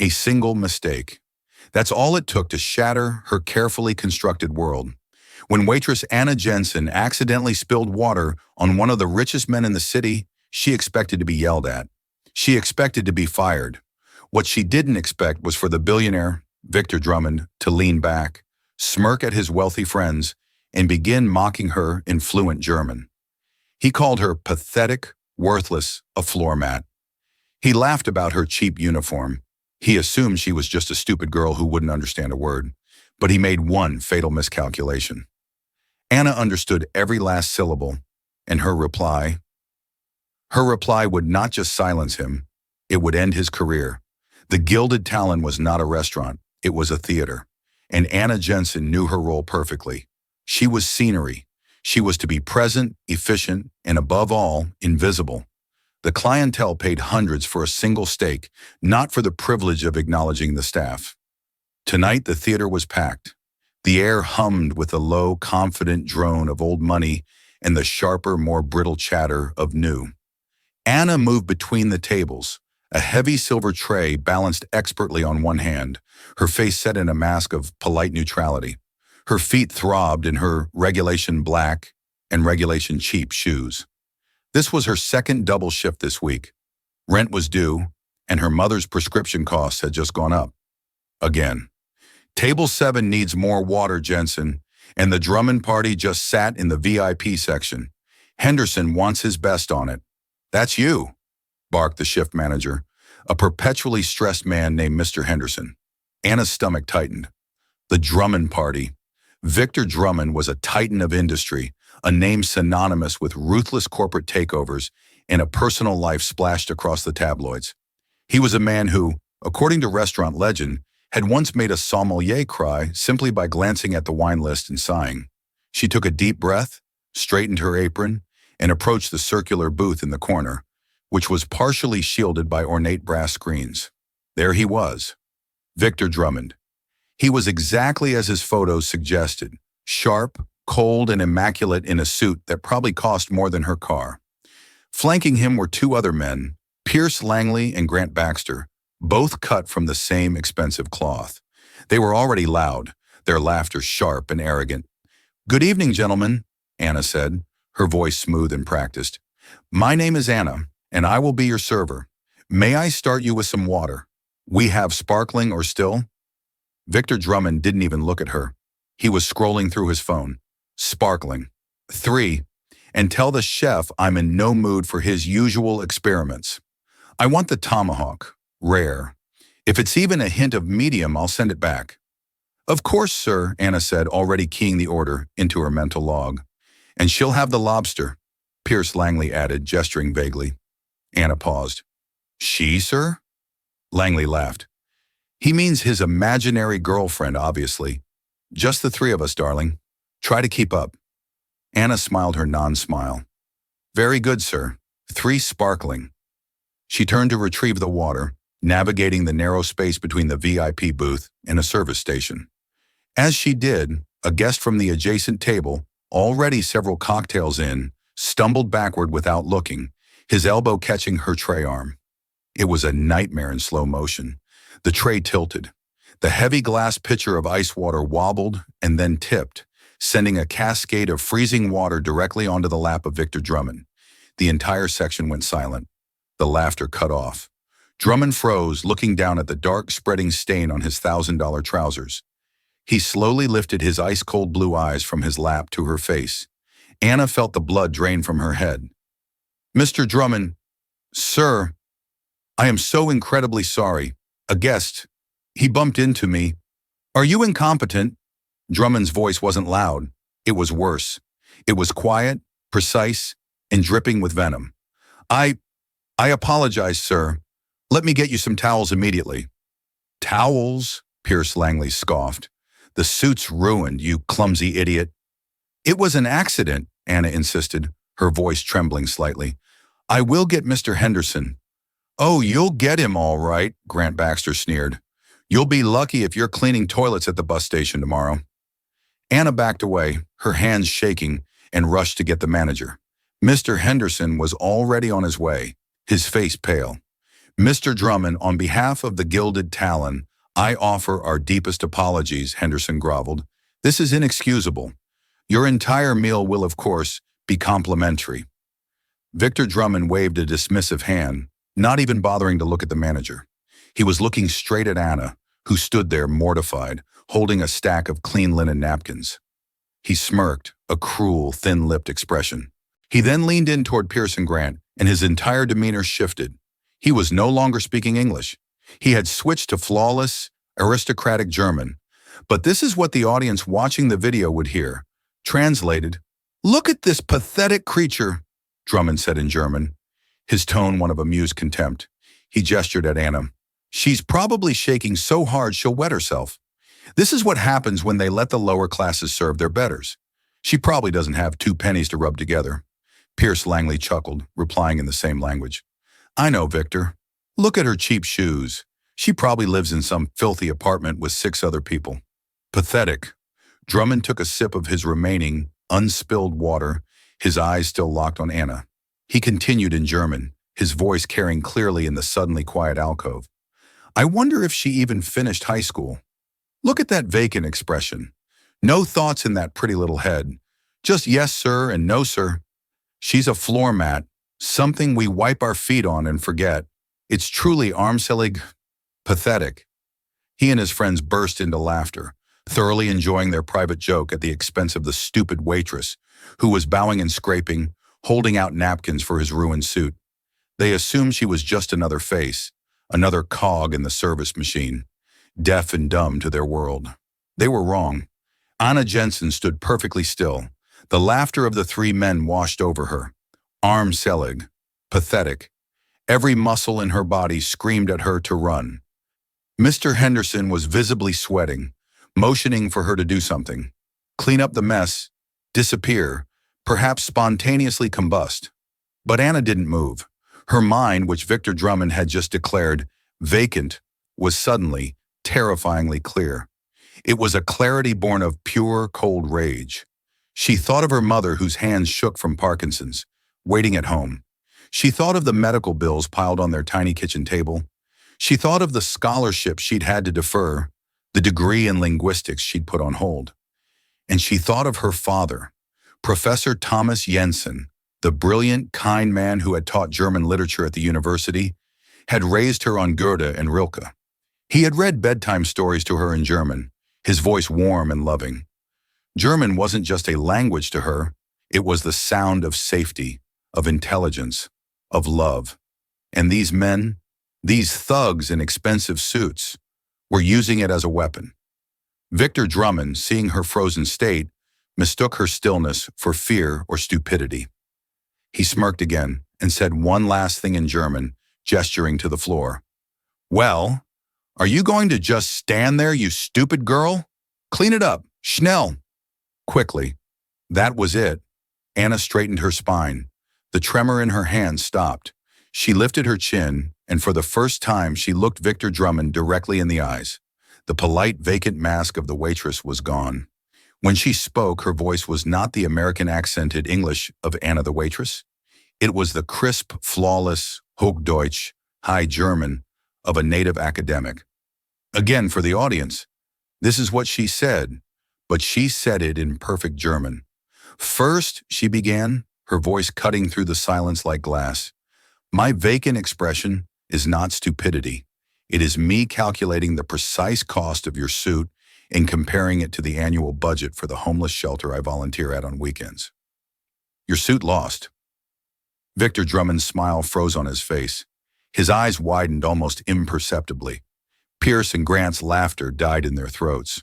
A single mistake. That's all it took to shatter her carefully constructed world. When waitress Anna Jensen accidentally spilled water on one of the richest men in the city, she expected to be yelled at. She expected to be fired. What she didn't expect was for the billionaire, Victor Drummond, to lean back, smirk at his wealthy friends, and begin mocking her in fluent German. He called her pathetic, worthless, a floor mat. He laughed about her cheap uniform. He assumed she was just a stupid girl who wouldn't understand a word, but he made one fatal miscalculation. Anna understood every last syllable, and her reply would not just silence him, it would end his career. The Gilded Talon was not a restaurant, it was a theater, and Anna Jensen knew her role perfectly. She was scenery. She was to be present, efficient, and above all, invisible. The clientele paid hundreds for a single steak, not for the privilege of acknowledging the staff. Tonight, the theater was packed. The air hummed with the low, confident drone of old money and the sharper, more brittle chatter of new. Anna moved between the tables, a heavy silver tray balanced expertly on one hand, her face set in a mask of polite neutrality. Her feet throbbed in her regulation black and regulation cheap shoes. This was her second double shift this week. Rent was due, and her mother's prescription costs had just gone up. Again. Table 7 needs more water, Jensen, and the Drummond party just sat in the VIP section. Henderson wants his best on it. That's you, barked the shift manager, a perpetually stressed man named Mr. Henderson. Anna's stomach tightened. The Drummond party. Victor Drummond was a titan of industry, a name synonymous with ruthless corporate takeovers and a personal life splashed across the tabloids. He was a man who, according to restaurant legend, had once made a sommelier cry simply by glancing at the wine list and sighing. She took a deep breath, straightened her apron, and approached the circular booth in the corner, which was partially shielded by ornate brass screens. There he was, Victor Drummond. He was exactly as his photos suggested, sharp, cold, and immaculate in a suit that probably cost more than her car. Flanking him were two other men, Pierce Langley and Grant Baxter, both cut from the same expensive cloth. They were already loud, their laughter sharp and arrogant. "Good evening, gentlemen," Anna said, her voice smooth and practiced. "My name is Anna, and I will be your server. May I start you with some water? We have sparkling or still?" Victor Drummond didn't even look at her. He was scrolling through his phone. Sparkling. 3. And tell the chef I'm in no mood for his usual experiments. I want the tomahawk. Rare. If it's even a hint of medium, I'll send it back. "Of course, sir," Anna said, already keying the order into her mental log. "And she'll have the lobster," Pierce Langley added, gesturing vaguely. Anna paused. "She, sir?" Langley laughed. "He means his imaginary girlfriend, obviously. Just the three of us, darling. Try to keep up." Anna smiled her non-smile. "Very good, sir. 3 sparkling." She turned to retrieve the water, navigating the narrow space between the VIP booth and a service station. As she did, a guest from the adjacent table, already several cocktails in, stumbled backward without looking, his elbow catching her tray arm. It was a nightmare in slow motion. The tray tilted. The heavy glass pitcher of ice water wobbled and then tipped, sending a cascade of freezing water directly onto the lap of Victor Drummond. The entire section went silent. The laughter cut off. Drummond froze, looking down at the dark, spreading stain on his $1,000 trousers. He slowly lifted his ice-cold blue eyes from his lap to her face. Anna felt the blood drain from her head. "Mr. Drummond, sir, I am so incredibly sorry. A guest, he bumped into me. Are you incompetent?" Drummond's voice wasn't loud. It was worse. It was quiet, precise, and dripping with venom. I apologize, sir. Let me get you some towels immediately." "Towels?" Pierce Langley scoffed. "The suit's ruined, you clumsy idiot." "It was an accident," Anna insisted, her voice trembling slightly. "I will get Mr. Henderson." "Oh, you'll get him all right," Grant Baxter sneered. "You'll be lucky if you're cleaning toilets at the bus station tomorrow." Anna backed away, her hands shaking, and rushed to get the manager. Mr. Henderson was already on his way, his face pale. Mr. Drummond, on behalf of the Gilded Talon, I offer our deepest apologies, Henderson groveled. This is inexcusable. Your entire meal will, of course, be complimentary. Victor Drummond waved a dismissive hand, not even bothering to look at the manager. He was looking straight at Anna, who stood there mortified, holding a stack of clean linen napkins. He smirked, a cruel, thin-lipped expression. He then leaned in toward Pearson Grant, and his entire demeanor shifted. He was no longer speaking English. He had switched to flawless, aristocratic German. But this is what the audience watching the video would hear. Translated, "Look at this pathetic creature," Drummond said in German, his tone one of amused contempt. He gestured at Anna. "She's probably shaking so hard she'll wet herself. This is what happens when they let the lower classes serve their betters. She probably doesn't have 2 pennies to rub together." Pierce Langley chuckled, replying in the same language. "I know, Victor. Look at her cheap shoes. She probably lives in some filthy apartment with 6 other people." Pathetic. Drummond took a sip of his remaining, unspilled water, his eyes still locked on Anna. He continued in German, his voice carrying clearly in the suddenly quiet alcove. "I wonder if she even finished high school. Look at that vacant expression. No thoughts in that pretty little head. Just yes, sir, and no, sir. She's a floor mat, something we wipe our feet on and forget. It's truly armselig, pathetic." He and his friends burst into laughter, thoroughly enjoying their private joke at the expense of the stupid waitress, who was bowing and scraping, holding out napkins for his ruined suit. They assumed she was just another face, another cog in the service machine, deaf and dumb to their world. They were wrong. Anna Jensen stood perfectly still. The laughter of the 3 men washed over her. Armselig, pathetic. Every muscle in her body screamed at her to run. Mr. Henderson was visibly sweating, motioning for her to do something. Clean up the mess, disappear, perhaps spontaneously combust. But Anna didn't move. Her mind, which Victor Drummond had just declared vacant, was suddenly, terrifyingly clear. It was a clarity born of pure, cold rage. She thought of her mother, whose hands shook from Parkinson's, waiting at home. She thought of the medical bills piled on their tiny kitchen table. She thought of the scholarship she'd had to defer, the degree in linguistics she'd put on hold. And she thought of her father, Professor Thomas Jensen, the brilliant, kind man who had taught German literature at the university, had raised her on Goethe and Rilke. He had read bedtime stories to her in German, his voice warm and loving. German wasn't just a language to her, it was the sound of safety, of intelligence, of love. And these men, these thugs in expensive suits, were using it as a weapon. Victor Drummond, seeing her frozen state, mistook her stillness for fear or stupidity. He smirked again and said one last thing in German, gesturing to the floor. "Well, are you going to just stand there, you stupid girl? Clean it up, schnell." Quickly. That was it. Anna straightened her spine. The tremor in her hand stopped. She lifted her chin, and for the first time she looked Victor Drummond directly in the eyes. The polite, vacant mask of the waitress was gone. When she spoke, her voice was not the American-accented English of Anna the waitress. It was the crisp, flawless, Hochdeutsch, High German of a native academic. Again, for the audience, this is what she said, but she said it in perfect German. "First," she began, her voice cutting through the silence like glass, "my vacant expression is not stupidity. It is me calculating the precise cost of your suit and comparing it to the annual budget for the homeless shelter I volunteer at on weekends. Your suit lost." Victor Drummond's smile froze on his face. His eyes widened almost imperceptibly. Pierce and Grant's laughter died in their throats.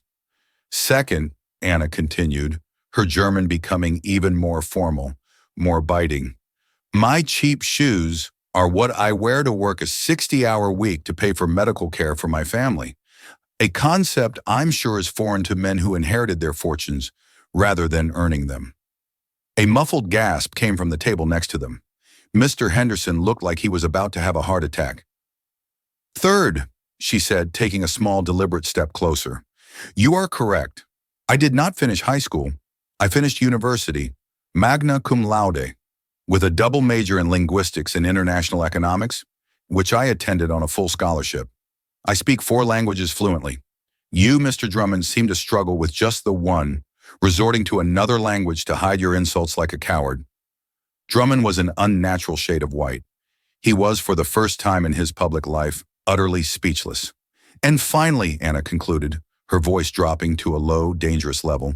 "Second," Anna continued, her German becoming even more formal, more biting, "my cheap shoes are what I wear to work a 60-hour week to pay for medical care for my family. A concept I'm sure is foreign to men who inherited their fortunes rather than earning them." A muffled gasp came from the table next to them. Mr. Henderson looked like he was about to have a heart attack. "Third," she said, taking a small, deliberate step closer, "you are correct. I did not finish high school. I finished university, magna cum laude, with a double major in linguistics and international economics. which I attended on a full scholarship. I speak 4 languages fluently. You, Mr. Drummond, seem to struggle with just the one, resorting to another language to hide your insults like a coward. Drummond was an unnatural shade of white. He was, for the first time in his public life, utterly speechless. And finally, Anna concluded, her voice dropping to a low, dangerous level,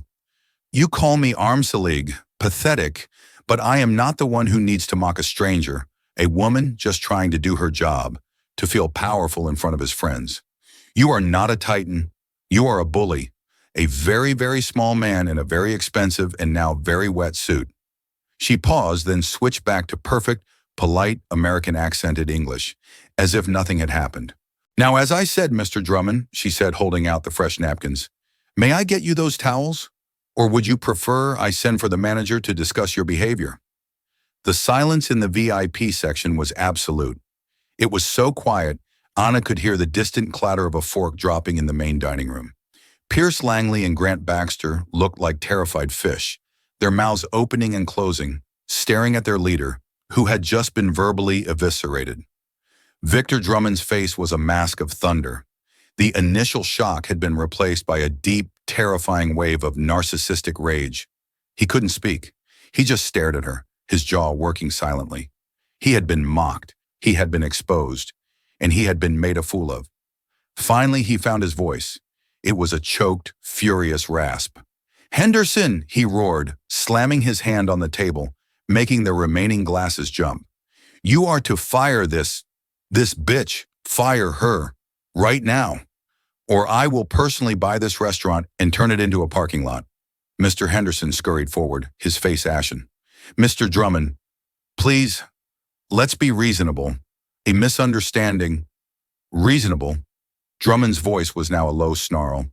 you call me armselig, pathetic, but I am not the one who needs to mock a stranger, a woman just trying to do her job, to feel powerful in front of his friends. You are not a titan. You are a bully, a very, very small man in a very expensive and now very wet suit. She paused, then switched back to perfect, polite, American-accented English, as if nothing had happened. Now, as I said, Mr. Drummond, she said, holding out the fresh napkins, may I get you those towels? Or would you prefer I send for the manager to discuss your behavior? The silence in the VIP section was absolute. It was so quiet, Anna could hear the distant clatter of a fork dropping in the main dining room. Pierce Langley and Grant Baxter looked like terrified fish, their mouths opening and closing, staring at their leader, who had just been verbally eviscerated. Victor Drummond's face was a mask of thunder. The initial shock had been replaced by a deep, terrifying wave of narcissistic rage. He couldn't speak. He just stared at her, his jaw working silently. He had been mocked, he had been exposed, and he had been made a fool of. Finally, he found his voice. It was a choked, furious rasp. Henderson, he roared, slamming his hand on the table, making the remaining glasses jump. You are to fire this bitch. Fire her. Right now. Or I will personally buy this restaurant and turn it into a parking lot. Mr. Henderson scurried forward, his face ashen. Mr. Drummond, please, let's be reasonable. A misunderstanding. Reasonable. Drummond's voice was now a low snarl.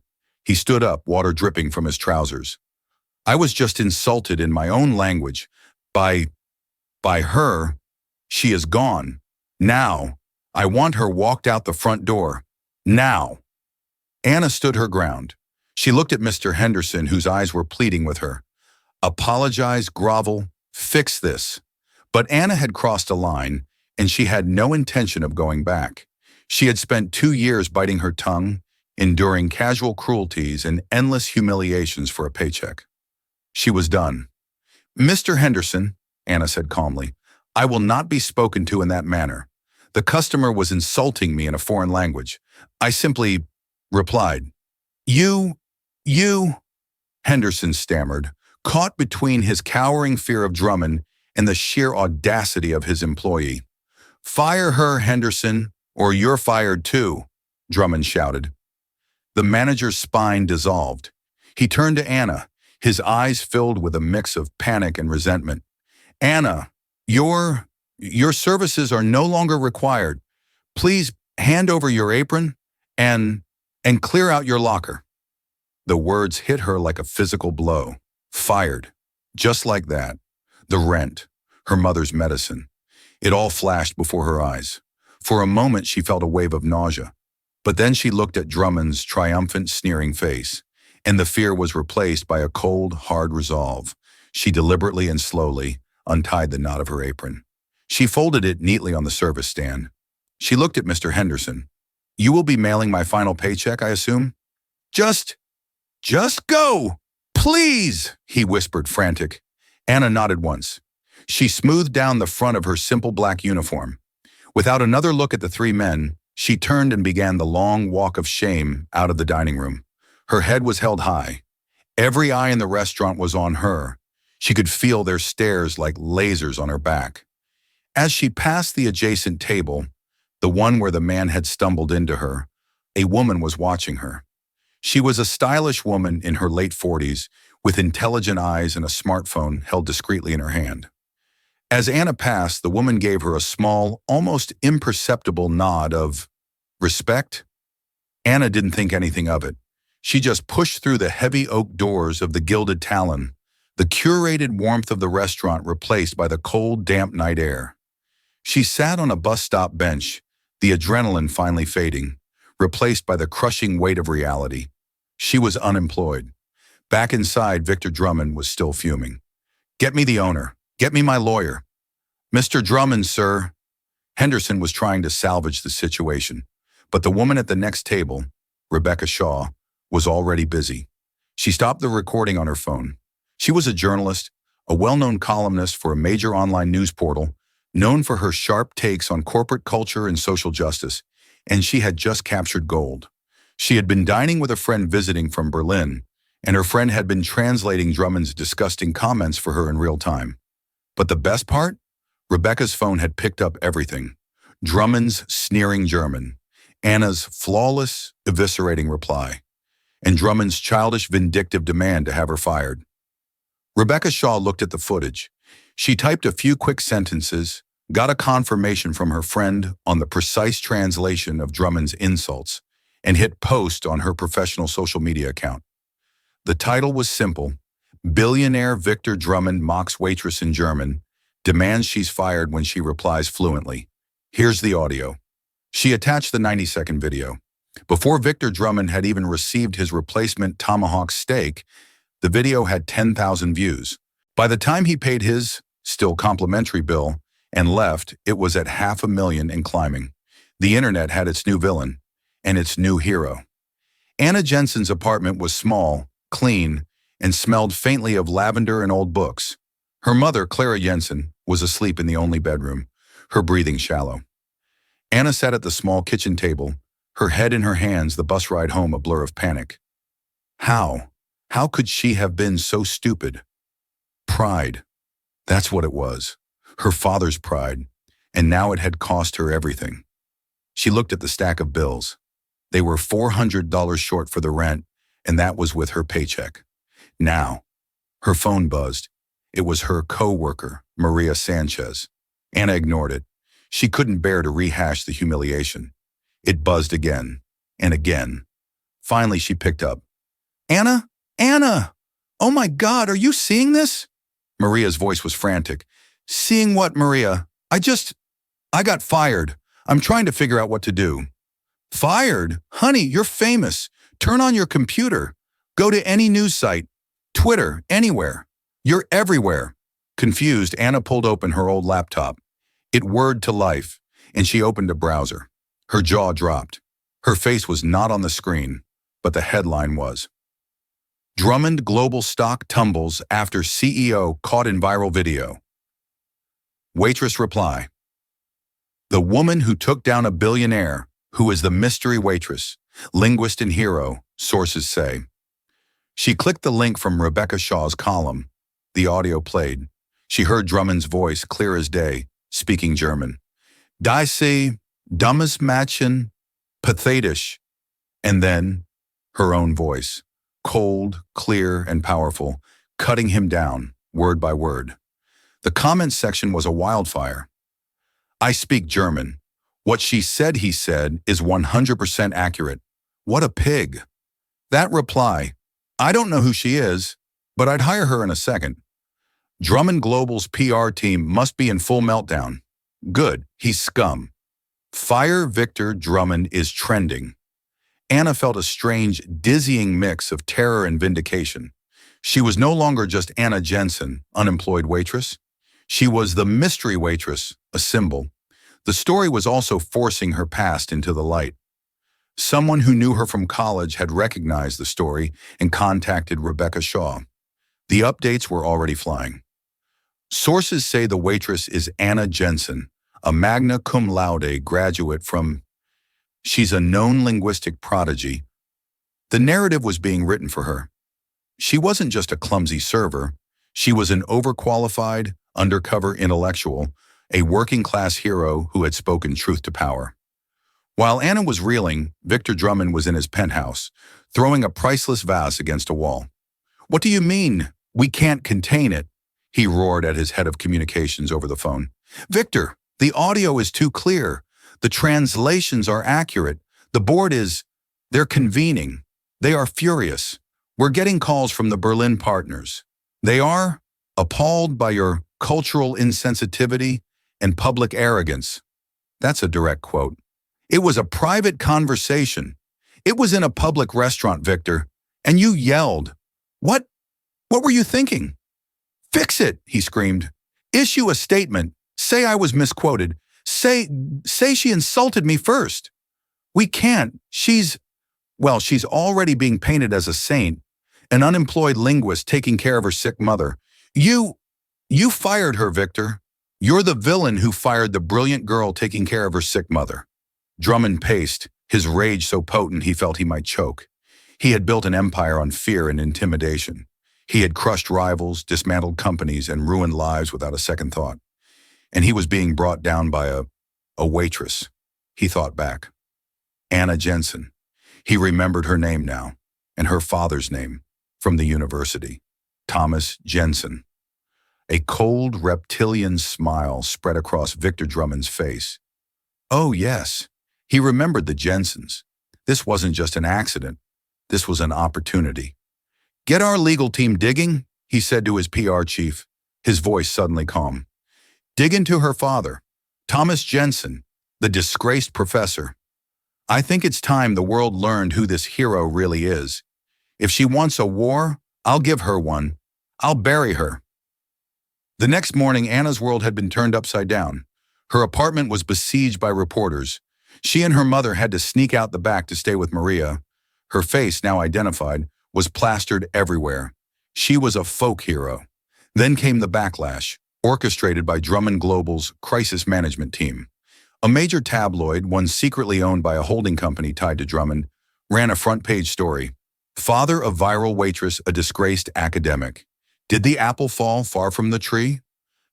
He stood up, water dripping from his trousers. I was just insulted in my own language. By her. She is gone. Now. I want her walked out the front door. Now. Anna stood her ground. She looked at Mr. Henderson, whose eyes were pleading with her. Apologize, grovel, fix this. But Anna had crossed a line, and she had no intention of going back. She had spent 2 years biting her tongue, enduring casual cruelties and endless humiliations for a paycheck. She was done. Mr. Henderson, Anna said calmly, I will not be spoken to in that manner. The customer was insulting me in a foreign language. I simply replied, You, Henderson stammered, caught between his cowering fear of Drummond and the sheer audacity of his employee. Fire her, Henderson, or you're fired too, Drummond shouted. The manager's spine dissolved. He turned to Anna, his eyes filled with a mix of panic and resentment. Anna, your services are no longer required. Please hand over your apron and clear out your locker. The words hit her like a physical blow. Fired. Just like that. The rent. Her mother's medicine. It all flashed before her eyes. For a moment she felt a wave of nausea. But then she looked at Drummond's triumphant, sneering face, and the fear was replaced by a cold, hard resolve. She deliberately and slowly untied the knot of her apron. She folded it neatly on the service stand. She looked at Mr. Henderson. You will be mailing my final paycheck, I assume? Just go! Please, he whispered, frantic. Anna nodded once. She smoothed down the front of her simple black uniform. Without another look at the 3 men, she turned and began the long walk of shame out of the dining room. Her head was held high. Every eye in the restaurant was on her. She could feel their stares like lasers on her back. As she passed the adjacent table, the one where the man had stumbled into her, a woman was watching her. She was a stylish woman in her late 40s, with intelligent eyes and a smartphone held discreetly in her hand. As Anna passed, the woman gave her a small, almost imperceptible nod of respect. Anna didn't think anything of it. She just pushed through the heavy oak doors of the Gilded Talon, the curated warmth of the restaurant replaced by the cold, damp night air. She sat on a bus stop bench, the adrenaline finally fading, replaced by the crushing weight of reality. She was unemployed. Back inside, Victor Drummond was still fuming. Get me the owner. Get me my lawyer. Mr. Drummond, sir. Henderson was trying to salvage the situation, but the woman at the next table, Rebecca Shaw, was already busy. She stopped the recording on her phone. She was a journalist, a well-known columnist for a major online news portal, known for her sharp takes on corporate culture and social justice, and she had just captured gold. She had been dining with a friend visiting from Berlin, and her friend had been translating Drummond's disgusting comments for her in real time. But the best part? Rebecca's phone had picked up everything. Drummond's sneering German, Anna's flawless, eviscerating reply, and Drummond's childish, vindictive demand to have her fired. Rebecca Shaw looked at the footage. She typed a few quick sentences, got a confirmation from her friend on the precise translation of Drummond's insults, and hit post on her professional social media account. The title was simple: Billionaire Victor Drummond mocks waitress in German, demands she's fired when she replies fluently. Here's the audio. She attached the 90-second video. Before Victor Drummond had even received his replacement tomahawk steak, the video had 10,000 views. By the time he paid his, still complimentary bill, and left, it was at 500,000 and climbing. The internet had its new villain, and its new hero. Anna Jensen's apartment was small, clean, and smelled faintly of lavender and old books. Her mother, Clara Jensen, was asleep in the only bedroom, her breathing shallow. Anna sat at the small kitchen table, her head in her hands, the bus ride home a blur of panic. How could she have been so stupid? Pride. That's what it was. Her father's pride. And now it had cost her everything. She looked at the stack of bills. They were $400 short for the rent, and that was with her paycheck. Now, her phone buzzed. It was her co-worker, Maria Sanchez. Anna ignored it. She couldn't bear to rehash the humiliation. It buzzed again and again. Finally, she picked up. Anna? Anna! Oh my God, are you seeing this? Maria's voice was frantic. Seeing what, Maria? I got fired. I'm trying to figure out what to do. Fired? Honey, you're famous. Turn on your computer. Go to any news site. Twitter, anywhere. You're everywhere. Confused, Anna pulled open her old laptop. It whirred to life, and she opened a browser. Her jaw dropped. Her face was not on the screen, but the headline was: Drummond global stock tumbles after CEO caught in viral video. Waitress reply: The woman who took down a billionaire, who is the mystery waitress, linguist and hero, sources say. She clicked the link from Rebecca Shaw's column. The audio played. She heard Drummond's voice clear as day, speaking German. Diese, dummes Mädchen, pathetisch. And then, her own voice, cold, clear, and powerful, cutting him down, word by word. The comments section was a wildfire. I speak German. What she said, he said, is 100% accurate. What a pig. That reply, I don't know who she is, but I'd hire her in a second. Drummond Global's PR team must be in full meltdown. Good, he's scum. Fire Victor Drummond is trending. Anna felt a strange, dizzying mix of terror and vindication. She was no longer just Anna Jensen, unemployed waitress. She was the mystery waitress, a symbol. The story was also forcing her past into the light. Someone who knew her from college had recognized the story and contacted Rebecca Shaw. The updates were already flying. Sources say the waitress is Anna Jensen, a magna cum laude graduate from... She's a known linguistic prodigy. The narrative was being written for her. She wasn't just a clumsy server. She was an overqualified, undercover intellectual, a working-class hero who had spoken truth to power. While Anna was reeling, Victor Drummond was in his penthouse, throwing a priceless vase against a wall. What do you mean, we can't contain it? He roared at his head of communications over the phone. Victor, the audio is too clear. The translations are accurate. The board is... They're convening. They are furious. We're getting calls from the Berlin partners. They are appalled by your cultural insensitivity and public arrogance. That's a direct quote. It was a private conversation. It was in a public restaurant, Victor, and you yelled. What were you thinking? Fix it, he screamed. Issue a statement. Say I was misquoted. Say, say she insulted me first. We can't. She's already being painted as a saint, an unemployed linguist taking care of her sick mother. You, you fired her, Victor. You're the villain who fired the brilliant girl taking care of her sick mother. Drummond paced, his rage so potent he felt he might choke. He had built an empire on fear and intimidation. He had crushed rivals, dismantled companies, and ruined lives without a second thought. And he was being brought down by a waitress. He thought back. Anna Jensen. He remembered her name now, and her father's name, from the university. Thomas Jensen. A cold, reptilian smile spread across Victor Drummond's face. Oh, yes. He remembered the Jensens. This wasn't just an accident. This was an opportunity. Get our legal team digging, he said to his PR chief, his voice suddenly calm. Dig into her father, Thomas Jensen, the disgraced professor. I think it's time the world learned who this hero really is. If she wants a war, I'll give her one. I'll bury her. The next morning, Anna's world had been turned upside down. Her apartment was besieged by reporters. She and her mother had to sneak out the back to stay with Maria. Her face, now identified, was plastered everywhere. She was a folk hero. Then came the backlash, orchestrated by Drummond Global's crisis management team. A major tabloid, one secretly owned by a holding company tied to Drummond, ran a front-page story. Father of viral waitress, a disgraced academic. Did the apple fall far from the tree?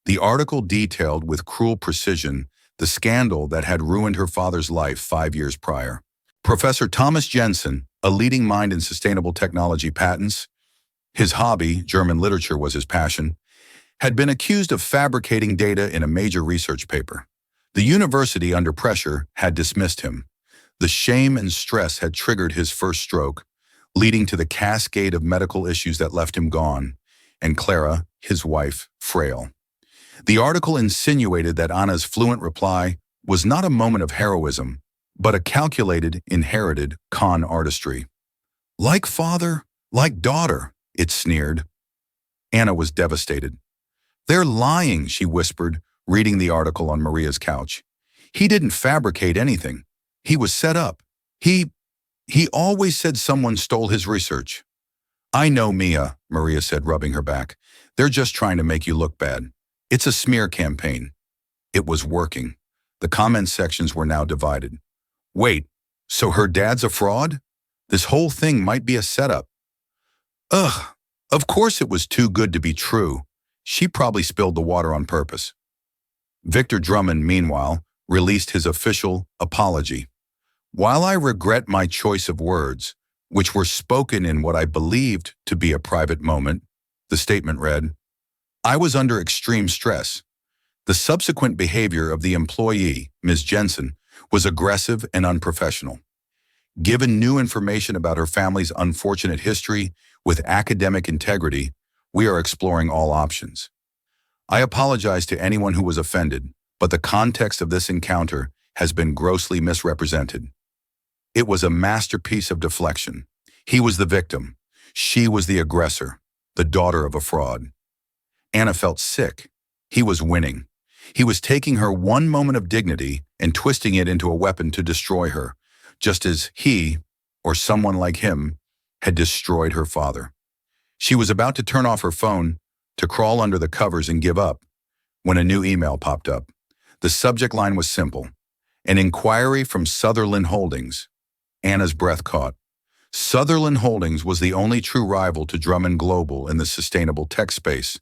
The article detailed with cruel precision the scandal that had ruined her father's life 5 years prior. Professor Thomas Jensen, a leading mind in sustainable technology patents, his hobby, German literature was his passion, had been accused of fabricating data in a major research paper. The university, under pressure, had dismissed him. The shame and stress had triggered his first stroke, leading to the cascade of medical issues that left him gone, and Clara, his wife, frail. The article insinuated that Anna's fluent reply was not a moment of heroism, but a calculated, inherited con artistry. Like father, like daughter, it sneered. Anna was devastated. They're lying, she whispered, reading the article on Maria's couch. He didn't fabricate anything. He was set up. He always said someone stole his research. I know, Mia, Maria said, rubbing her back. They're just trying to make you look bad. It's a smear campaign. It was working. The comment sections were now divided. Wait, so her dad's a fraud? This whole thing might be a setup. Ugh, of course it was too good to be true. She probably spilled the water on purpose. Victor Drummond, meanwhile, released his official apology. While I regret my choice of words, which were spoken in what I believed to be a private moment, the statement read, I was under extreme stress. The subsequent behavior of the employee, Ms. Jensen, was aggressive and unprofessional. Given new information about her family's unfortunate history with academic integrity, we are exploring all options. I apologize to anyone who was offended, but the context of this encounter has been grossly misrepresented. It was a masterpiece of deflection. He was the victim. She was the aggressor, the daughter of a fraud. Anna felt sick. He was winning. He was taking her one moment of dignity and twisting it into a weapon to destroy her, just as he, or someone like him, had destroyed her father. She was about to turn off her phone, to crawl under the covers and give up, when a new email popped up. The subject line was simple. An inquiry from Sutherland Holdings. Anna's breath caught. Sutherland Holdings was the only true rival to Drummond Global in the sustainable tech space.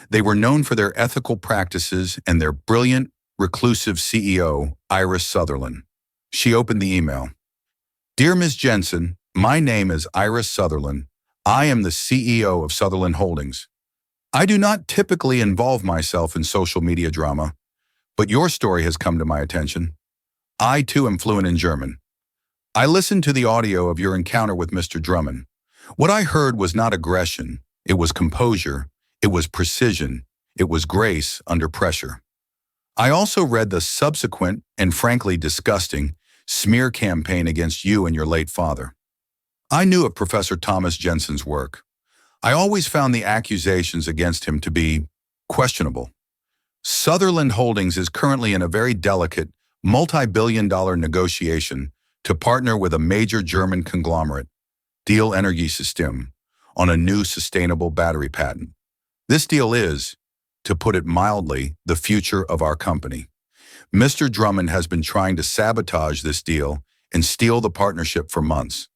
They were known for their ethical practices and their brilliant, reclusive CEO, Iris Sutherland. She opened the email. Dear Ms. Jensen, my name is Iris Sutherland. I am the CEO of Sutherland Holdings. I do not typically involve myself in social media drama, but your story has come to my attention. I too am fluent in German. I listened to the audio of your encounter with Mr. Drummond. What I heard was not aggression, it was composure, it was precision, it was grace under pressure. I also read the subsequent and frankly disgusting smear campaign against you and your late father. I knew of Professor Thomas Jensen's work. I always found the accusations against him to be questionable. Sutherland Holdings is currently in a very delicate, multi-billion-dollar negotiation to partner with a major German conglomerate, Deal Energy System, on a new sustainable battery patent. This deal is, to put it mildly, the future of our company. Mr. Drummond has been trying to sabotage this deal and steal the partnership for months.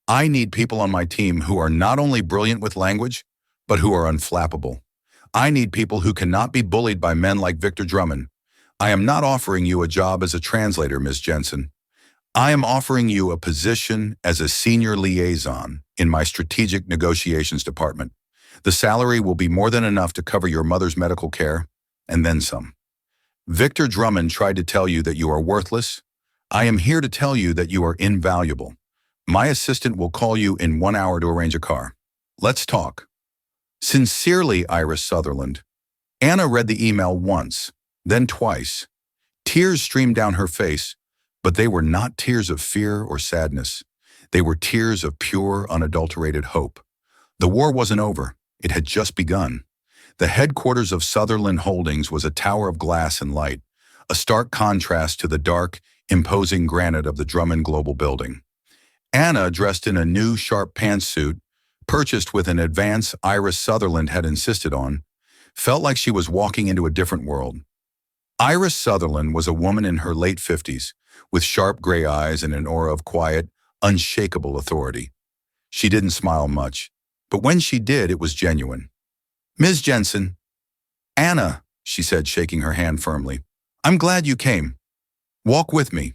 I need people on my team who are not only brilliant with language, but who are unflappable. I need people who cannot be bullied by men like Victor Drummond. I am not offering you a job as a translator, Ms. Jensen. I am offering you a position as a senior liaison in my strategic negotiations department. The salary will be more than enough to cover your mother's medical care, and then some. Victor Drummond tried to tell you that you are worthless. I am here to tell you that you are invaluable. My assistant will call you in 1 hour to arrange a car. Let's talk. Sincerely, Iris Sutherland. Anna read the email once, then twice. Tears streamed down her face, but they were not tears of fear or sadness. They were tears of pure, unadulterated hope. The war wasn't over. It had just begun. The headquarters of Sutherland Holdings was a tower of glass and light, a stark contrast to the dark, imposing granite of the Drummond Global Building. Anna, dressed in a new, sharp pantsuit, purchased with an advance Iris Sutherland had insisted on, felt like she was walking into a different world. Iris Sutherland was a woman in her late 50s, with sharp gray eyes and an aura of quiet, unshakable authority. She didn't smile much, but when she did, it was genuine. Ms. Jensen. Anna, she said, shaking her hand firmly. I'm glad you came. Walk with me.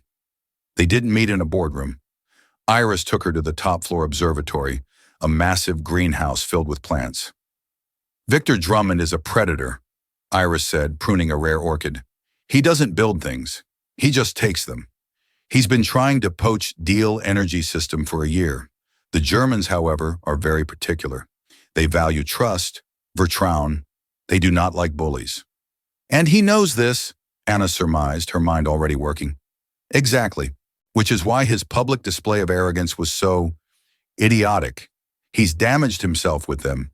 They didn't meet in a boardroom. Iris took her to the top-floor observatory, a massive greenhouse filled with plants. Victor Drummond is a predator, Iris said, pruning a rare orchid. He doesn't build things. He just takes them. He's been trying to poach Deal Energy System for a year. The Germans, however, are very particular. They value trust, Vertrauen. They do not like bullies. And he knows this, Anna surmised, her mind already working. Exactly, which is why his public display of arrogance was so idiotic. He's damaged himself with them,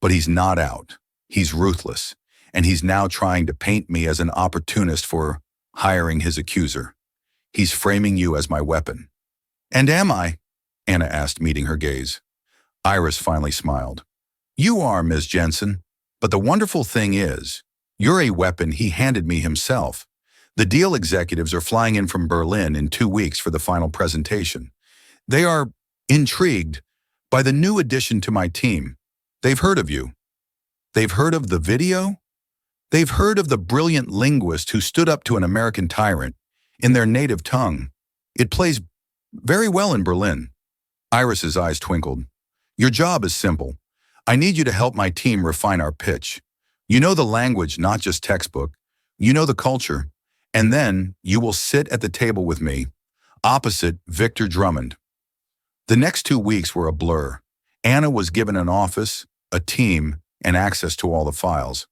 but he's not out. He's ruthless, and he's now trying to paint me as an opportunist for hiring his accuser. He's framing you as my weapon. And am I? Anna asked, meeting her gaze. Iris finally smiled. You are, Ms. Jensen, but the wonderful thing is, you're a weapon he handed me himself. The Deal executives are flying in from Berlin in 2 weeks for the final presentation. They are intrigued by the new addition to my team. They've heard of you. They've heard of the video? They've heard of the brilliant linguist who stood up to an American tyrant in their native tongue. It plays very well in Berlin. Iris's eyes twinkled. Your job is simple. I need you to help my team refine our pitch. You know the language, not just textbook. You know the culture. And then you will sit at the table with me, opposite Victor Drummond. The next 2 weeks were a blur. Anna was given an office, a team, and access to all the files.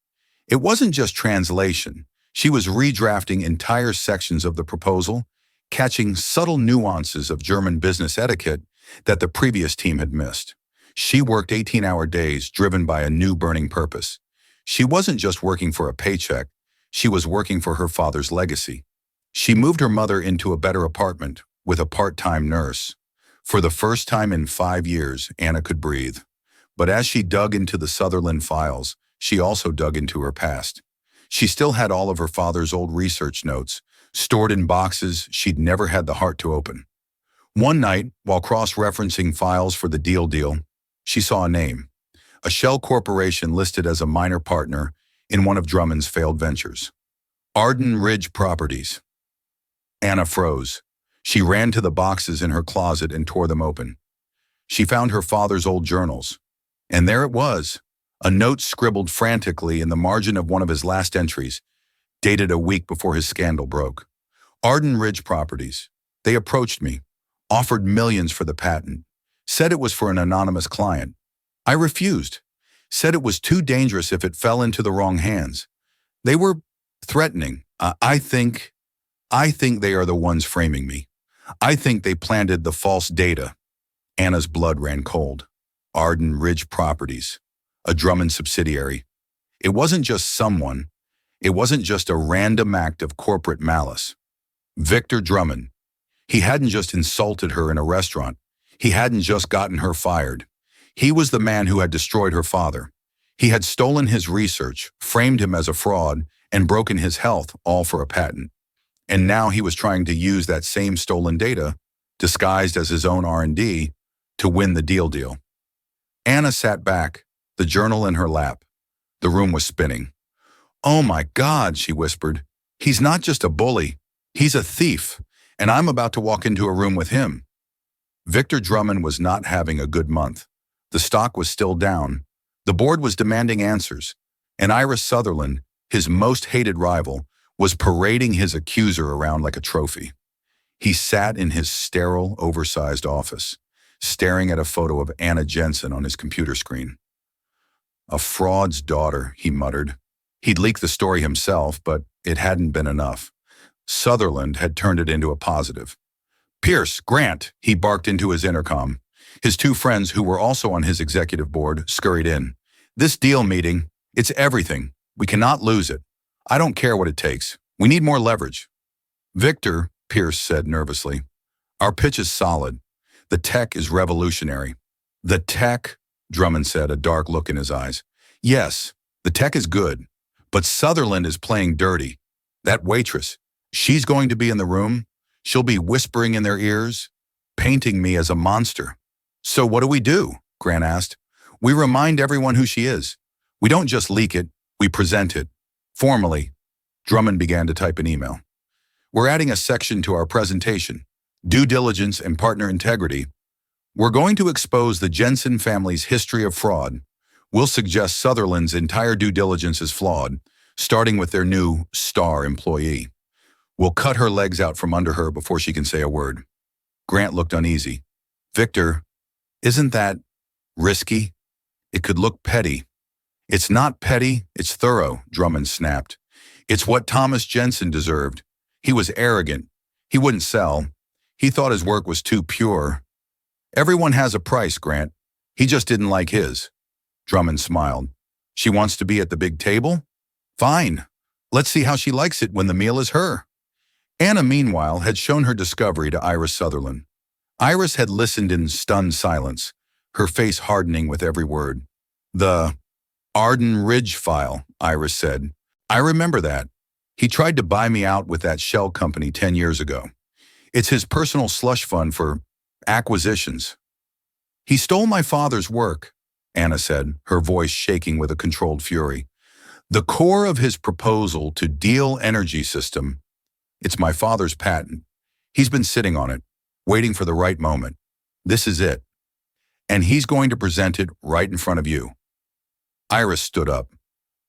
It wasn't just translation. She was redrafting entire sections of the proposal, catching subtle nuances of German business etiquette that the previous team had missed. She worked 18-hour days, driven by a new burning purpose. She wasn't just working for a paycheck. She was working for her father's legacy. She moved her mother into a better apartment with a part-time nurse. For the first time in 5 years, Anna could breathe. But as she dug into the Sutherland files, she also dug into her past. She still had all of her father's old research notes, stored in boxes she'd never had the heart to open. One night, while cross-referencing files for the deal, she saw a name, a shell corporation listed as a minor partner in one of Drummond's failed ventures. Arden Ridge Properties. Anna froze. She ran to the boxes in her closet and tore them open. She found her father's old journals. And there it was, a note scribbled frantically in the margin of one of his last entries, dated a week before his scandal broke. Arden Ridge Properties. They approached me, offered millions for the patent, said it was for an anonymous client. I refused, said it was too dangerous if it fell into the wrong hands. They were threatening. I think they are the ones framing me. I think they planted the false data. Anna's blood ran cold. Arden Ridge Properties, a Drummond subsidiary. It wasn't just someone. It wasn't just a random act of corporate malice. Victor Drummond. He hadn't just insulted her in a restaurant. He hadn't just gotten her fired. He was the man who had destroyed her father. He had stolen his research, framed him as a fraud, and broken his health, all for a patent. And now he was trying to use that same stolen data, disguised as his own R&D, to win the deal. Anna sat back, the journal in her lap. The room was spinning. "Oh my God," she whispered. "He's not just a bully. He's a thief, and I'm about to walk into a room with him." Victor Drummond was not having a good month. The stock was still down. The board was demanding answers, and Iris Sutherland, his most hated rival, was parading his accuser around like a trophy. He sat in his sterile, oversized office, staring at a photo of Anna Jensen on his computer screen. "A fraud's daughter," he muttered. He'd leaked the story himself, but it hadn't been enough. Sutherland had turned it into a positive. "Pierce, Grant," he barked into his intercom. His two friends, who were also on his executive board, scurried in. "This deal meeting, it's everything. We cannot lose it. I don't care what it takes. We need more leverage." "Victor," Pierce said nervously, "our pitch is solid. The tech is revolutionary." "The tech," Drummond said, a dark look in his eyes. "Yes, the tech is good, but Sutherland is playing dirty. That waitress, she's going to be in the room. She'll be whispering in their ears, painting me as a monster." "So what do we do?" Grant asked. "We remind everyone who she is. We don't just leak it, we present it. Formally." Drummond began to type an email. "We're adding a section to our presentation, due diligence and partner integrity. We're going to expose the Jensen family's history of fraud. We'll suggest Sutherland's entire due diligence is flawed, starting with their new star employee. We'll cut her legs out from under her before she can say a word." Grant looked uneasy. "Victor, isn't that risky? It could look petty." "It's not petty, it's thorough," Drummond snapped. "It's what Thomas Jensen deserved. He was arrogant. He wouldn't sell. He thought his work was too pure. Everyone has a price, Grant. He just didn't like his." Drummond smiled. "She wants to be at the big table? Fine. Let's see how she likes it when the meal is her." Anna, meanwhile, had shown her discovery to Iris Sutherland. Iris had listened in stunned silence, her face hardening with every word. "The Arden Ridge file," Iris said. "I remember that. He tried to buy me out with that shell company 10 years ago. It's his personal slush fund for acquisitions." "He stole my father's work," Anna said, her voice shaking with a controlled fury. "The core of his proposal to deal energy system. It's my father's patent. He's been sitting on it, waiting for the right moment. This is it. And he's going to present it right in front of you." Iris stood up.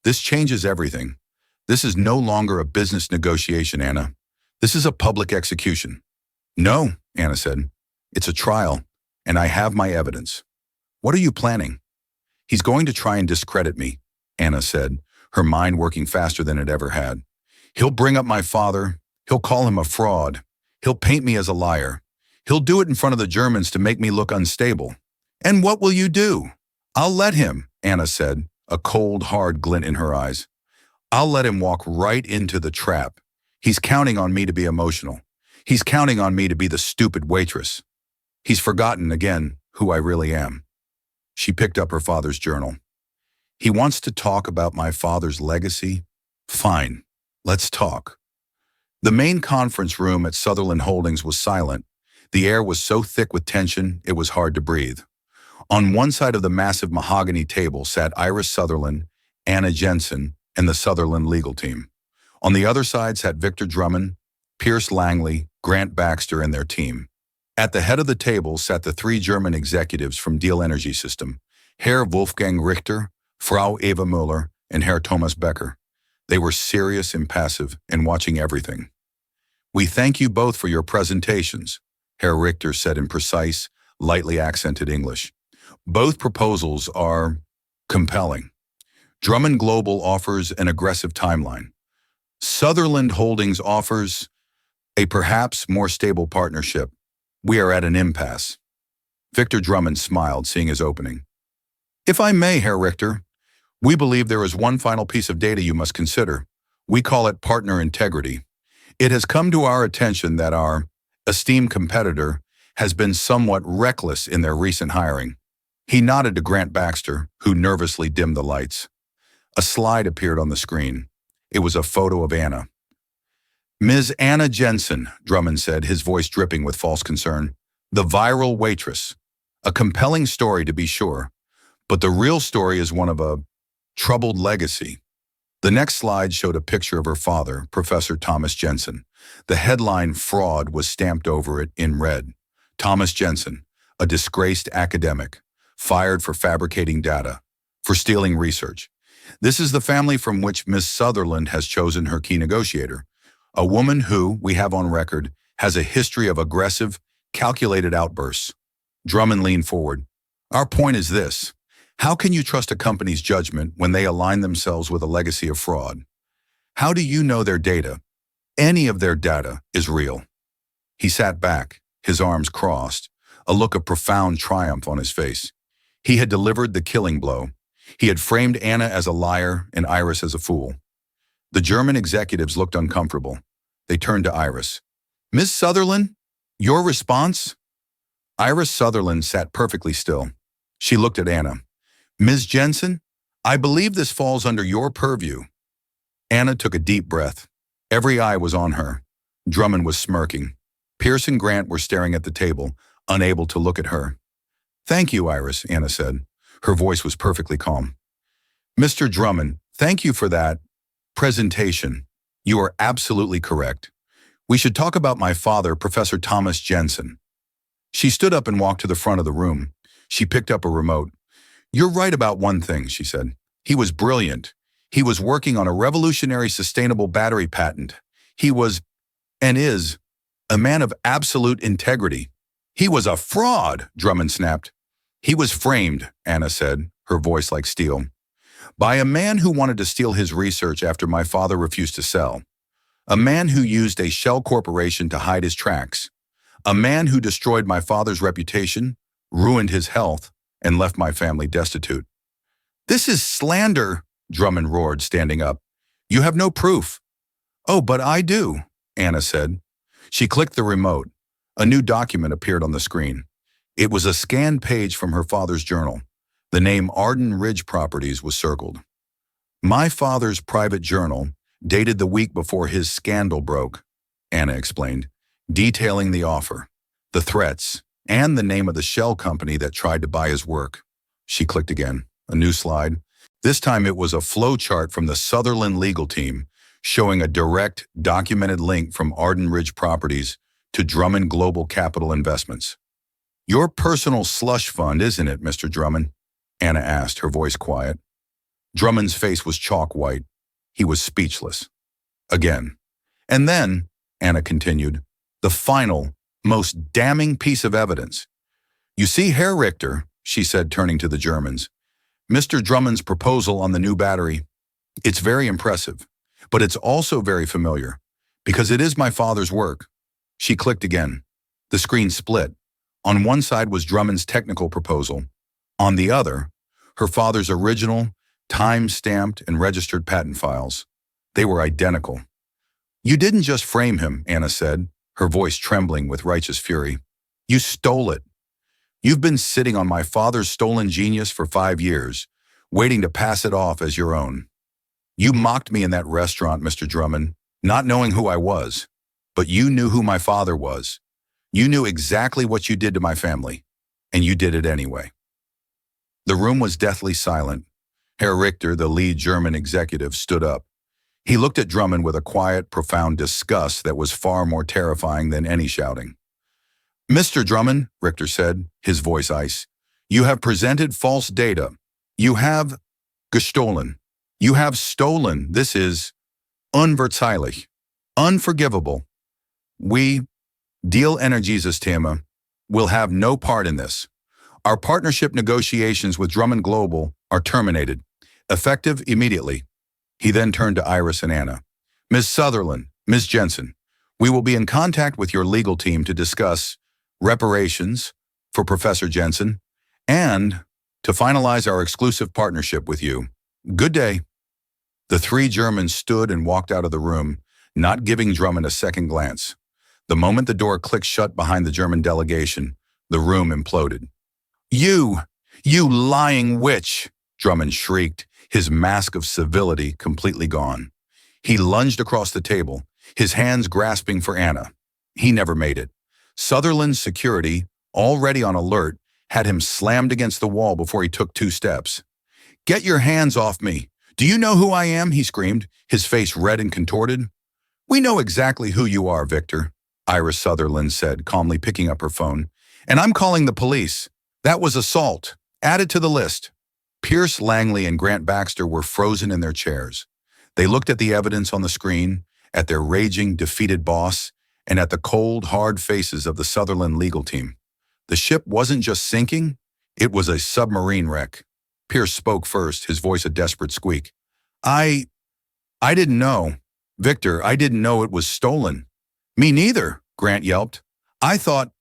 "This changes everything. This is no longer a business negotiation, Anna. This is a public execution." "No," Anna said. "It's a trial, and I have my evidence." "What are you planning?" "He's going to try and discredit me," Anna said, her mind working faster than it ever had. "He'll bring up my father. He'll call him a fraud. He'll paint me as a liar. He'll do it in front of the Germans to make me look unstable." "And what will you do?" "I'll let him," Anna said, a cold, hard glint in her eyes. "I'll let him walk right into the trap. He's counting on me to be emotional. He's counting on me to be the stupid waitress. He's forgotten, again, who I really am." She picked up her father's journal. "He wants to talk about my father's legacy? Fine, let's talk." The main conference room at Sutherland Holdings was silent. The air was so thick with tension, it was hard to breathe. On one side of the massive mahogany table sat Iris Sutherland, Anna Jensen, and the Sutherland legal team. On the other side sat Victor Drummond, Pierce Langley, Grant Baxter, and their team. At the head of the table sat the three German executives from Deal Energy System, Herr Wolfgang Richter, Frau Eva Müller, and Herr Thomas Becker. They were serious, impassive, and watching everything. "We thank you both for your presentations," Herr Richter said in precise, lightly accented English. "Both proposals are compelling. Drummond Global offers an aggressive timeline. Sutherland Holdings offers a perhaps more stable partnership. We are at an impasse." Victor Drummond smiled, seeing his opening. "If I may, Herr Richter, we believe there is one final piece of data you must consider. We call it partner integrity. It has come to our attention that our esteemed competitor has been somewhat reckless in their recent hiring. He nodded to Grant Baxter, who nervously dimmed the lights. A slide appeared on the screen. It was a photo of Anna. Ms. Anna Jensen, Drummond said, his voice dripping with false concern. The viral waitress. A compelling story, to be sure, but the real story is one of a troubled legacy. The next slide showed a picture of her father, Professor Thomas Jensen. The headline "Fraud" was stamped over it in red. Thomas Jensen, a disgraced academic, fired for fabricating data, for stealing research. This is the family from which Miss Sutherland has chosen her key negotiator, a woman who, we have on record, has a history of aggressive, calculated outbursts. Drummond leaned forward. Our point is this. How can you trust a company's judgment when they align themselves with a legacy of fraud? How do you know their data, any of their data, is real? He sat back, his arms crossed, a look of profound triumph on his face. He had delivered the killing blow. He had framed Anna as a liar and Iris as a fool. The German executives looked uncomfortable. They turned to Iris. Miss Sutherland, your response? Iris Sutherland sat perfectly still. She looked at Anna. Ms. Jensen, I believe this falls under your purview. Anna took a deep breath. Every eye was on her. Drummond was smirking. Pierce and Grant were staring at the table, unable to look at her. Thank you, Iris, Anna said. Her voice was perfectly calm. Mr. Drummond, thank you for that presentation. You are absolutely correct. We should talk about my father, Professor Thomas Jensen. She stood up and walked to the front of the room. She picked up a remote. You're right about one thing, she said. He was brilliant. He was working on a revolutionary sustainable battery patent. He was, and is, a man of absolute integrity. He was a fraud, Drummond snapped. He was framed, Anna said, her voice like steel, by a man who wanted to steal his research after my father refused to sell. A man who used a shell corporation to hide his tracks. A man who destroyed my father's reputation, ruined his health, and left my family destitute. This is slander, Drummond roared, standing up. You have no proof. Oh, but I do, Anna said. She clicked the remote. A new document appeared on the screen. It was a scanned page from her father's journal. The name Arden Ridge Properties was circled. My father's private journal, dated the week before his scandal broke, Anna explained, detailing the offer, the threats, and the name of the shell company that tried to buy his work. She clicked again. A new slide. This time it was a flowchart from the Sutherland legal team, showing a direct, documented link from Arden Ridge Properties to Drummond Global Capital Investments. Your personal slush fund, isn't it, Mr. Drummond? Anna asked, her voice quiet. Drummond's face was chalk white. He was speechless. Again. And then, Anna continued, the final, most damning piece of evidence. You see, Herr Richter, she said, turning to the Germans, Mr. Drummond's proposal on the new battery, it's very impressive, but it's also very familiar, because it is my father's work. She clicked again. The screen split. On one side was Drummond's technical proposal. On the other, her father's original, time-stamped and registered patent files. They were identical. You didn't just frame him, Anna said, her voice trembling with righteous fury. You stole it. You've been sitting on my father's stolen genius for 5 years, waiting to pass it off as your own. You mocked me in that restaurant, Mr. Drummond, not knowing who I was. But you knew who my father was. You knew exactly what you did to my family, and you did it anyway. The room was deathly silent. Herr Richter, the lead German executive, stood up. He looked at Drummond with a quiet, profound disgust that was far more terrifying than any shouting. Mr. Drummond, Richter said, his voice ice, you have presented false data. You have gestohlen. You have stolen. This is unverzeihlich, unforgivable. We, Deal Energiesysteme, will have no part in this. Our partnership negotiations with Drummond Global are terminated, effective immediately. He then turned to Iris and Anna. Ms. Sutherland, Ms. Jensen, we will be in contact with your legal team to discuss reparations for Professor Jensen and to finalize our exclusive partnership with you. Good day. The three Germans stood and walked out of the room, not giving Drummond a second glance. The moment the door clicked shut behind the German delegation, the room imploded. You, you lying witch, Drummond shrieked, his mask of civility completely gone. He lunged across the table, his hands grasping for Anna. He never made it. Sutherland's security, already on alert, had him slammed against the wall before he took 2 steps. "Get your hands off me! Do you know who I am?" he screamed, his face red and contorted. "We know exactly who you are, Victor," Iris Sutherland said, calmly picking up her phone. "And I'm calling the police. That was assault. Add it to the list." Pierce Langley and Grant Baxter were frozen in their chairs. They looked at the evidence on the screen, at their raging, defeated boss, and at the cold, hard faces of the Sutherland legal team. The ship wasn't just sinking, it was a submarine wreck. Pierce spoke first, his voice a desperate squeak. I didn't know. Victor, I didn't know it was stolen." "Me neither," Grant yelped. I thought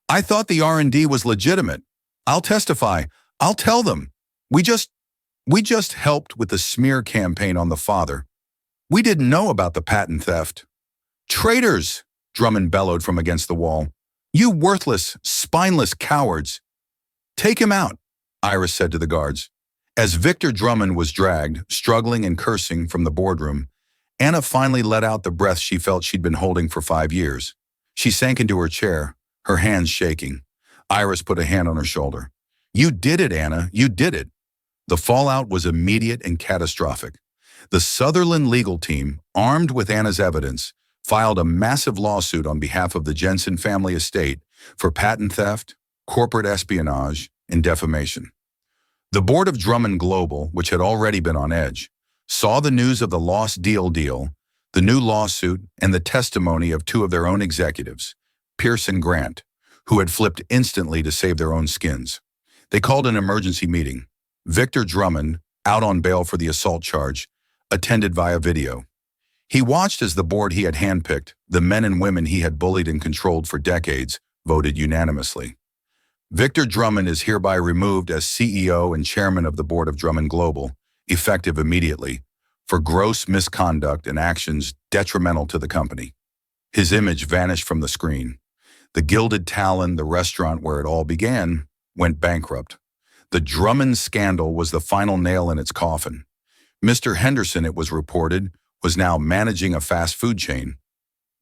the R&D was legitimate. I'll testify. I'll tell them. We just helped with the smear campaign on the father. We didn't know about the patent theft." "Traitors!" Drummond bellowed from against the wall. "You worthless, spineless cowards!" "Take him out," Iris said to the guards. As Victor Drummond was dragged, struggling and cursing, from the boardroom, Anna finally let out the breath she felt she'd been holding for 5 years. She sank into her chair, her hands shaking. Iris put a hand on her shoulder. "You did it, Anna. You did it." The fallout was immediate and catastrophic. The Sutherland legal team, armed with Anna's evidence, filed a massive lawsuit on behalf of the Jensen family estate for patent theft, corporate espionage, and defamation. The board of Drummond Global, which had already been on edge, saw the news of the lost deal, the new lawsuit, and the testimony of 2 of their own executives, Pierce and Grant, who had flipped instantly to save their own skins. They called an emergency meeting. Victor Drummond, out on bail for the assault charge, attended via video. He watched as the board he had handpicked, the men and women he had bullied and controlled for decades, voted unanimously. Victor Drummond is hereby removed as CEO and chairman of the board of Drummond Global, effective immediately, for gross misconduct and actions detrimental to the company. His image vanished from the screen. The Gilded Talon, the restaurant where it all began, went bankrupt. The Drummond scandal was the final nail in its coffin. Mr. Henderson, it was reported, was now managing a fast food chain.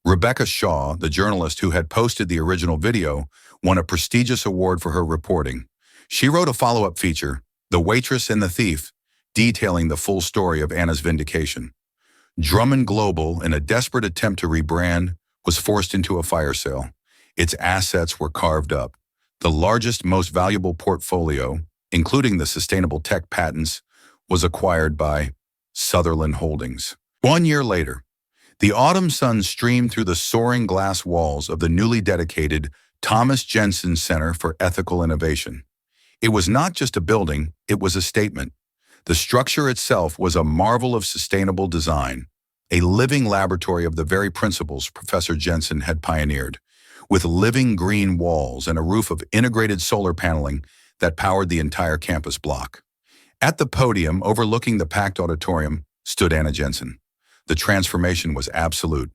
Rebecca Shaw, the journalist who had posted the original video, won a prestigious award for her reporting. She wrote a follow-up feature, The Waitress and the Thief, detailing the full story of Anna's vindication. Drummond Global, in a desperate attempt to rebrand, was forced into a fire sale. Its assets were carved up. The largest, most valuable portfolio, including the sustainable tech patents, was acquired by Sutherland Holdings. 1 year later, the autumn sun streamed through the soaring glass walls of the newly dedicated Thomas Jensen Center for Ethical Innovation. It was not just a building, it was a statement. The structure itself was a marvel of sustainable design, a living laboratory of the very principles Professor Jensen had pioneered, with living green walls and a roof of integrated solar paneling that powered the entire campus block. At the podium, overlooking the packed auditorium, stood Anna Jensen. The transformation was absolute.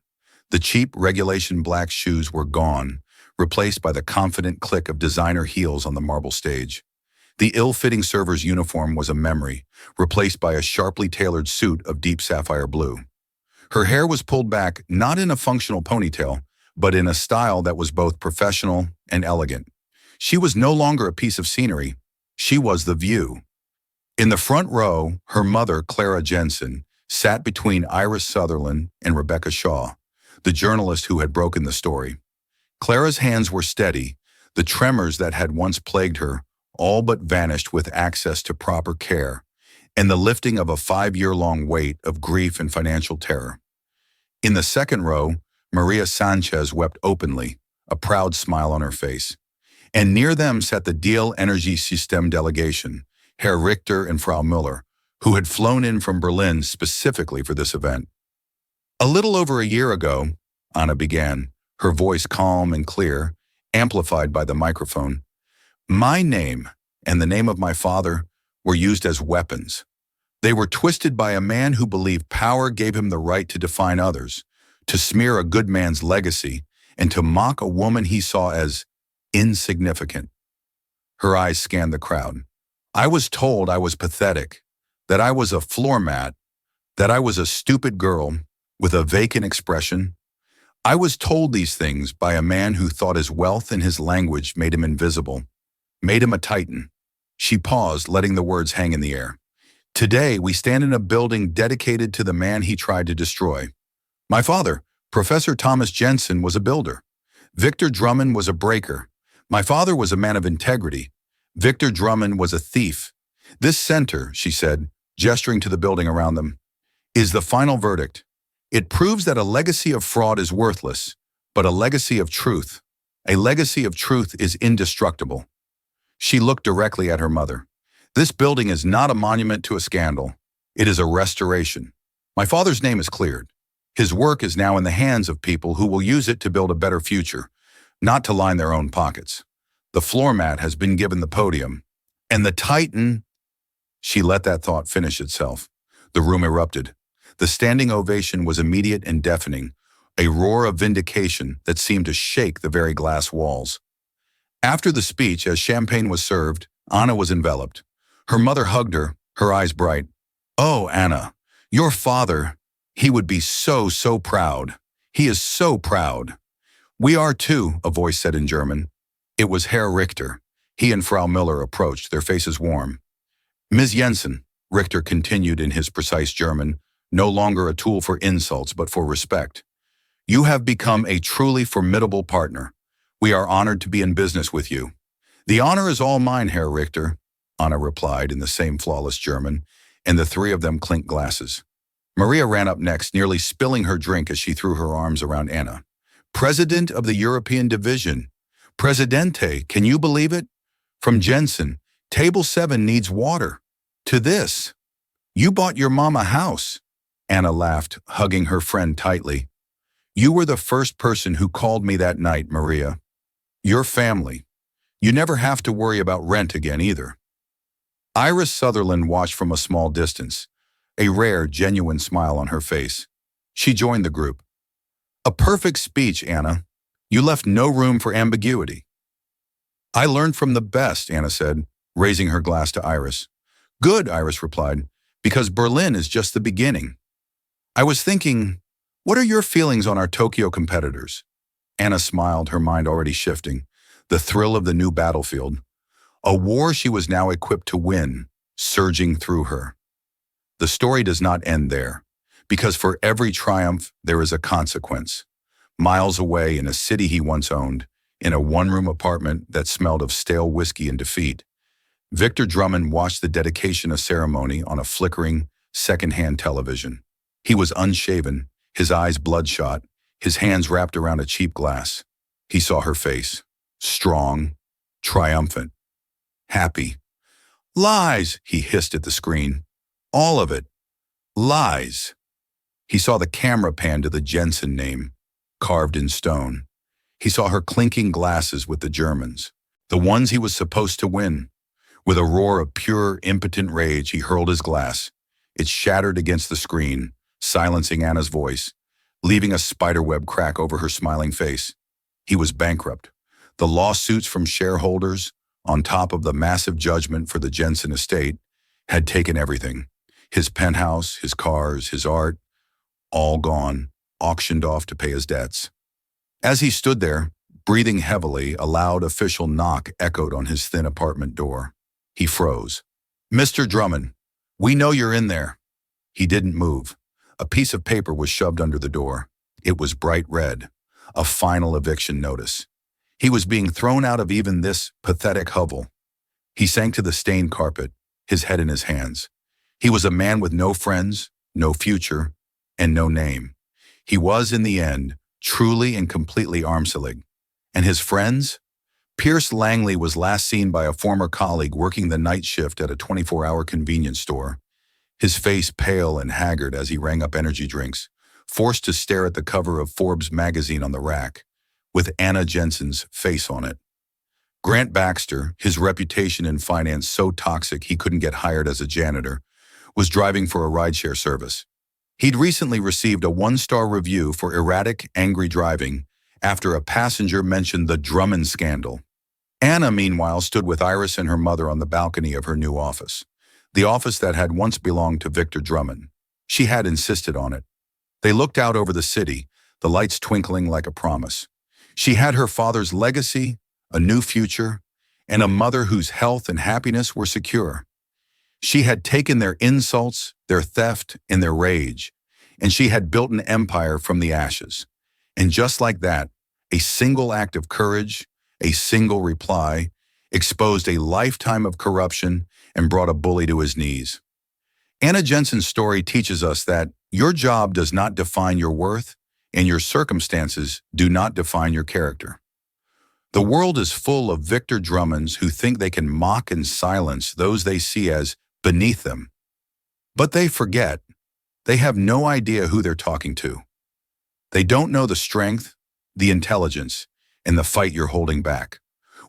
The cheap regulation black shoes were gone, replaced by the confident click of designer heels on the marble stage. The ill-fitting server's uniform was a memory, replaced by a sharply tailored suit of deep sapphire blue. Her hair was pulled back, not in a functional ponytail, but in a style that was both professional and elegant. She was no longer a piece of scenery. She was the view. In the front row, her mother, Clara Jensen, sat between Iris Sutherland and Rebecca Shaw, the journalist who had broken the story. Clara's hands were steady, the tremors that had once plagued her all but vanished with access to proper care, and the lifting of a 5-year-long weight of grief and financial terror. In the second row, Maria Sanchez wept openly, a proud smile on her face. And near them sat the Deal Energy System delegation, Herr Richter and Frau Müller, who had flown in from Berlin specifically for this event. "A little over a year ago," Anna began, her voice calm and clear, amplified by the microphone, "my name and the name of my father were used as weapons. They were twisted by a man who believed power gave him the right to define others, to smear a good man's legacy, and to mock a woman he saw as insignificant. Her eyes scanned the crowd. I was told I was pathetic, that I was a floor mat, that I was a stupid girl with a vacant expression. I was told these things by a man who thought his wealth and his language made him invisible, made him a titan. She paused, letting the words hang in the air. Today, we stand in a building dedicated to the man he tried to destroy. My father, Professor Thomas Jensen, was a builder. Victor Drummond was a breaker. My father was a man of integrity. Victor Drummond was a thief. This center, she said, gesturing to the building around them, is the final verdict. It proves that a legacy of fraud is worthless, but a legacy of truth. A legacy of truth is indestructible. She looked directly at her mother. This building is not a monument to a scandal. It is a restoration. My father's name is cleared. His work is now in the hands of people who will use it to build a better future, not to line their own pockets. The floor mat has been given the podium. And the titan... She let that thought finish itself. The room erupted. The standing ovation was immediate and deafening, a roar of vindication that seemed to shake the very glass walls. After the speech, as champagne was served, Anna was enveloped. Her mother hugged her, her eyes bright. Oh, Anna, your father, he would be so proud. He is so proud. We are too, a voice said in German. It was Herr Richter. He and Frau Miller approached, their faces warm. Ms. Jensen, Richter continued in his precise German, no longer a tool for insults but for respect. You have become a truly formidable partner. We are honored to be in business with you. The honor is all mine, Herr Richter, Anna replied in the same flawless German, and the three of them clinked glasses. Maria ran up next, nearly spilling her drink as she threw her arms around Anna. President of the European Division. Presidente, can you believe it? From Jensen, Table 7 needs water. To this. You bought your mom a house. Anna laughed, hugging her friend tightly. You were the first person who called me that night, Maria. Your family. You never have to worry about rent again either. Iris Sutherland watched from a small distance, a rare, genuine smile on her face. She joined the group. A perfect speech, Anna. You left no room for ambiguity. I learned from the best, Anna said, raising her glass to Iris. Good, Iris replied, because Berlin is just the beginning. I was thinking, what are your feelings on our Tokyo competitors? Anna smiled, her mind already shifting. The thrill of the new battlefield. A war she was now equipped to win, surging through her. The story does not end there, because for every triumph there is a consequence. Miles away in a city he once owned, in a one-room apartment that smelled of stale whiskey and defeat, Victor Drummond watched the dedication ceremony on a flickering, second-hand television. He was unshaven, his eyes bloodshot, his hands wrapped around a cheap glass. He saw her face, strong, triumphant, happy. Lies, he hissed at the screen. All of it. Lies. He saw the camera pan to the Jensen name, carved in stone. He saw her clinking glasses with the Germans, the ones he was supposed to win. With a roar of pure, impotent rage, he hurled his glass. It shattered against the screen, silencing Anna's voice, leaving a spiderweb crack over her smiling face. He was bankrupt. The lawsuits from shareholders, on top of the massive judgment for the Jensen estate, had taken everything. His penthouse, his cars, his art, all gone, auctioned off to pay his debts. As he stood there, breathing heavily, a loud official knock echoed on his thin apartment door. He froze. Mr. Drummond, we know you're in there. He didn't move. A piece of paper was shoved under the door. It was bright red, a final eviction notice. He was being thrown out of even this pathetic hovel. He sank to the stained carpet, his head in his hands. He was a man with no friends, no future, and no name. He was, in the end, truly and completely armselig. And his friends? Pierce Langley was last seen by a former colleague working the night shift at a 24-hour convenience store. His face pale and haggard as he rang up energy drinks, forced to stare at the cover of Forbes magazine on the rack, with Anna Jensen's face on it. Grant Baxter, his reputation in finance so toxic he couldn't get hired as a janitor, was driving for a rideshare service. He'd recently received a one-star review for erratic, angry driving after a passenger mentioned the Drummond scandal. Anna, meanwhile, stood with Iris and her mother on the balcony of her new office, the office that had once belonged to Victor Drummond. She had insisted on it. They looked out over the city, the lights twinkling like a promise. She had her father's legacy, a new future, and a mother whose health and happiness were secure. She had taken their insults, their theft, and their rage, and she had built an empire from the ashes. And just like that, a single act of courage, a single reply, exposed a lifetime of corruption and brought a bully to his knees. Anna Jensen's story teaches us that your job does not define your worth, and your circumstances do not define your character. The world is full of Victor Drummonds who think they can mock and silence those they see as beneath them. But they forget. They have no idea who they're talking to. They don't know the strength, the intelligence, and the fight you're holding back.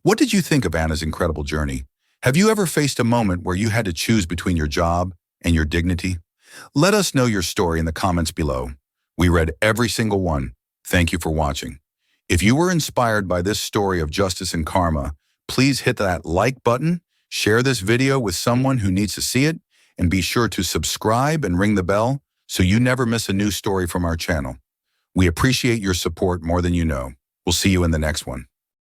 What did you think of Anna's incredible journey? Have you ever faced a moment where you had to choose between your job and your dignity? Let us know your story in the comments below. We read every single one. Thank you for watching. If you were inspired by this story of justice and karma, please hit that like button, share this video with someone who needs to see it, and be sure to subscribe and ring the bell so you never miss a new story from our channel. We appreciate your support more than you know. We'll see you in the next one.